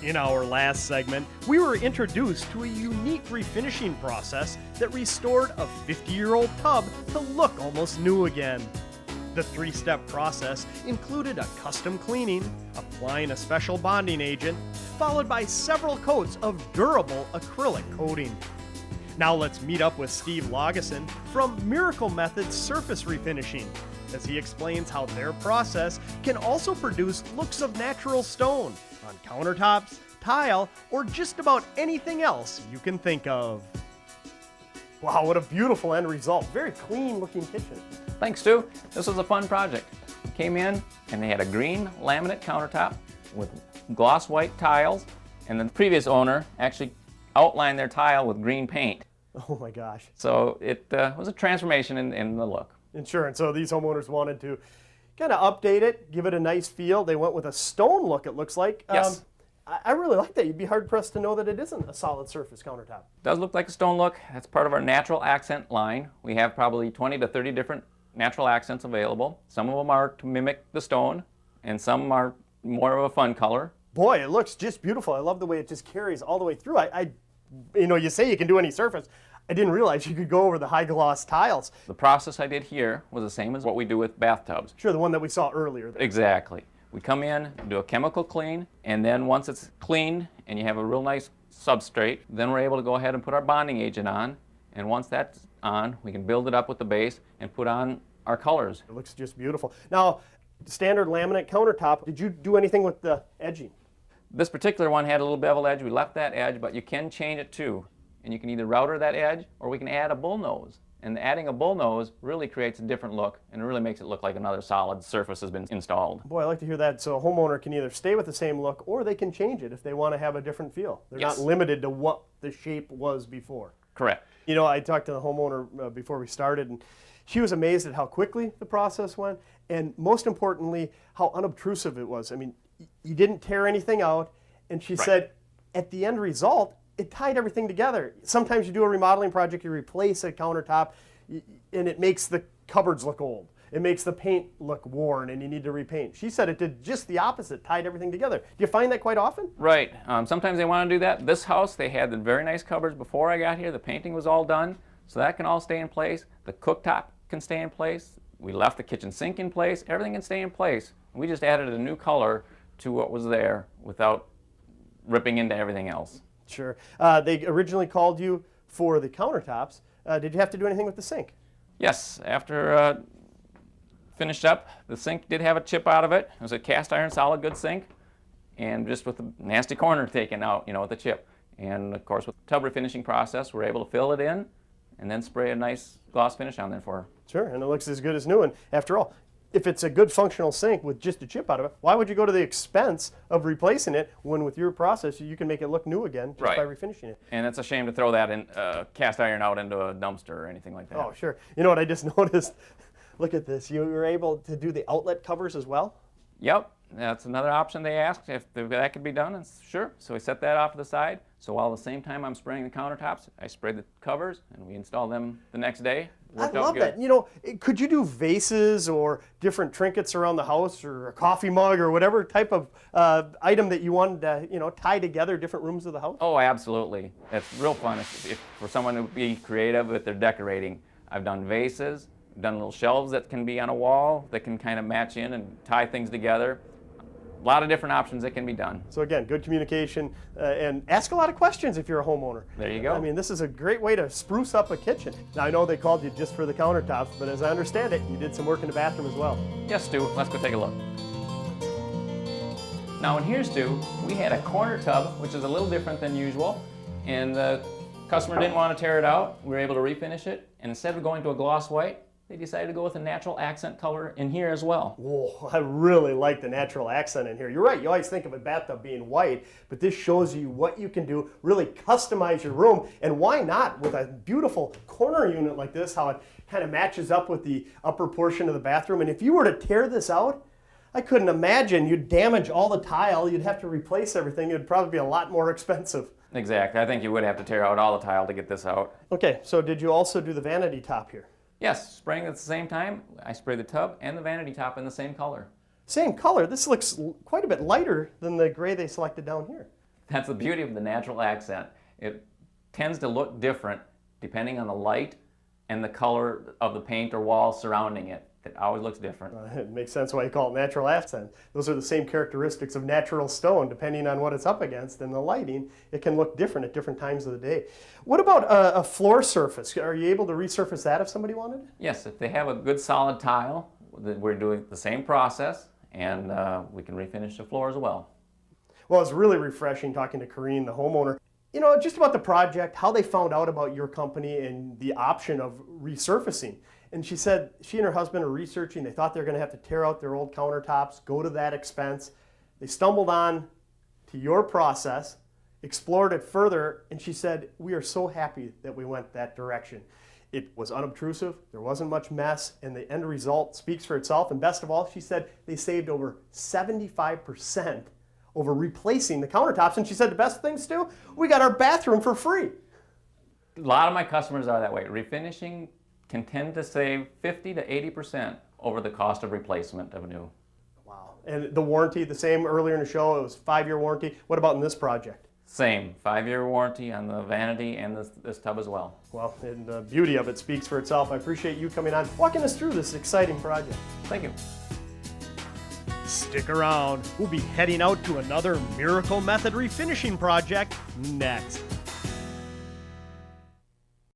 In our last segment, we were introduced to a unique refinishing process that restored a 50-year-old tub to look almost new again. The three-step process included a custom cleaning, applying a special bonding agent, followed by several coats of durable acrylic coating. Now let's meet up with Steve Lageson from Miracle Methods Surface Refinishing as he explains how their process can also produce looks of natural stone on countertops, tile, or just about anything else you can think of. Wow, what a beautiful end result. Very clean looking kitchen. Thanks, Stu. This was a fun project. Came in and they had a green laminate countertop with gloss white tiles, and the previous owner actually outlined their tile with green paint. Oh my gosh. So it was a transformation in the look. And so these homeowners wanted to kind of update it, give it a nice feel. They went with a stone look, it looks like. Yes. I really like that. You'd be hard pressed to know that it isn't a solid surface countertop. It does look like a stone look. That's part of our natural accent line. We have probably 20 to 30 different natural accents available. Some of them are to mimic the stone, and some are more of a fun color. Boy, it looks just beautiful. I love the way it just carries all the way through. You say you can do any surface. I didn't realize you could go over the high gloss tiles. The process I did here was the same as what we do with bathtubs. Sure, the one that we saw earlier. Exactly. We come in, do a chemical clean, and then once it's cleaned and you have a real nice substrate, then we're able to go ahead and put our bonding agent on. And once that's on, we can build it up with the base and put on our colors. It looks just beautiful. Now, standard laminate countertop, did you do anything with the edging? This particular one had a little bevel edge. We left that edge, but you can change it too. And you can either router that edge, or we can add a bullnose. And adding a bullnose really creates a different look, and it really makes it look like another solid surface has been installed. Boy, I like to hear that. So a homeowner can either stay with the same look, or they can change it if they want to have a different feel. They're Yes. not limited to what the shape was before. Correct. You know, I talked to the homeowner before we started, and she was amazed at how quickly the process went, and most importantly, how unobtrusive it was. I mean, you didn't tear anything out, and she said, at the end result, it tied everything together. Sometimes you do a remodeling project, you replace a countertop, and it makes the cupboards look old. It makes the paint look worn, and you need to repaint. She said it did just the opposite, tied everything together. Do you find that quite often? Right. Sometimes they want to do that. This house, they had the very nice cupboards before I got here. The painting was all done, so that can all stay in place. The cooktop can stay in place. We left the kitchen sink in place. Everything can stay in place. We just added a new color to what was there without ripping into everything else. Sure. They originally called you for the countertops. Did you have to do anything with the sink? Yes. After finished up, the sink did have a chip out of it. It was a cast iron solid good sink, and just with the nasty corner taken out, with the chip. And of course, with the tub refinishing process, we're able to fill it in and then spray a nice gloss finish on there for her. Sure, and it looks as good as new. And after all, if it's a good functional sink with just a chip out of it, why would you go to the expense of replacing it when with your process you can make it look new again just by refinishing it? And it's a shame to throw that in cast iron out into a dumpster or anything like that. Oh, sure. You know what I just noticed? Look at this. You were able to do the outlet covers as well? Yep. That's another option they asked if that could be done. And sure. So we set that off to the side. So while at the same time I'm spraying the countertops, I sprayed the covers and we installed them the next day. I love that. Could you do vases or different trinkets around the house, or a coffee mug, or whatever type of item that you wanted to, tie together different rooms of the house? Oh, absolutely. It's real fun if for someone to be creative with their decorating. I've done vases, done little shelves that can be on a wall that can kind of match in and tie things together. A lot of different options that can be done. So again, good communication, and ask a lot of questions if you're a homeowner. There you go. I mean, this is a great way to spruce up a kitchen. Now, I know they called you just for the countertops, but as I understand it, you did some work in the bathroom as well. Yes, Stu. Let's go take a look. Now in here, Stu, we had a corner tub, which is a little different than usual, and the customer didn't want to tear it out. We were able to refinish it, and instead of going to a gloss white, they decided to go with a natural accent color in here as well. Whoa, I really like the natural accent in here. You're right, you always think of a bathtub being white, but this shows you what you can do, really customize your room, and why not with a beautiful corner unit like this, how it kind of matches up with the upper portion of the bathroom. And if you were to tear this out, I couldn't imagine you'd damage all the tile, you'd have to replace everything, it'd probably be a lot more expensive. Exactly, I think you would have to tear out all the tile to get this out. Okay, so did you also do the vanity top here? Yes, spraying at the same time. I sprayed the tub and the vanity top in the same color. Same color. This looks quite a bit lighter than the gray they selected down here. That's the beauty of the natural accent. It tends to look different depending on the light and the color of the paint or wall surrounding it. It always looks different. It makes sense why you call it natural accent. Those are the same characteristics of natural stone. Depending on what it's up against and the lighting, it can look different at different times of the day. What about a floor surface? Are you able to resurface that if somebody wanted? Yes, if they have a good solid tile, we're doing the same process, and we can refinish the floor as well. Well, it's really refreshing talking to Corrine, the homeowner. You know, just about the project, how they found out about your company and the option of resurfacing. And she said she and her husband are researching. They thought they were going to have to tear out their old countertops, go to that expense. They stumbled on to your process, explored it further, and she said, we are so happy that we went that direction. It was unobtrusive, there wasn't much mess, and the end result speaks for itself. And best of all, she said they saved over 75% over replacing the countertops. And she said the best thing, Stu, we got our bathroom for free. A lot of my customers are that way. Refinishing can tend to save 50 to 80% over the cost of replacement of new. Wow. And the warranty, the same earlier in the show, it was 5-year warranty. What about in this project? Same, 5-year warranty on the vanity and this tub as well. Well, and the beauty of it speaks for itself. I appreciate you coming on, walking us through this exciting project. Thank you. Stick around. We'll be heading out to another Miracle Method refinishing project next.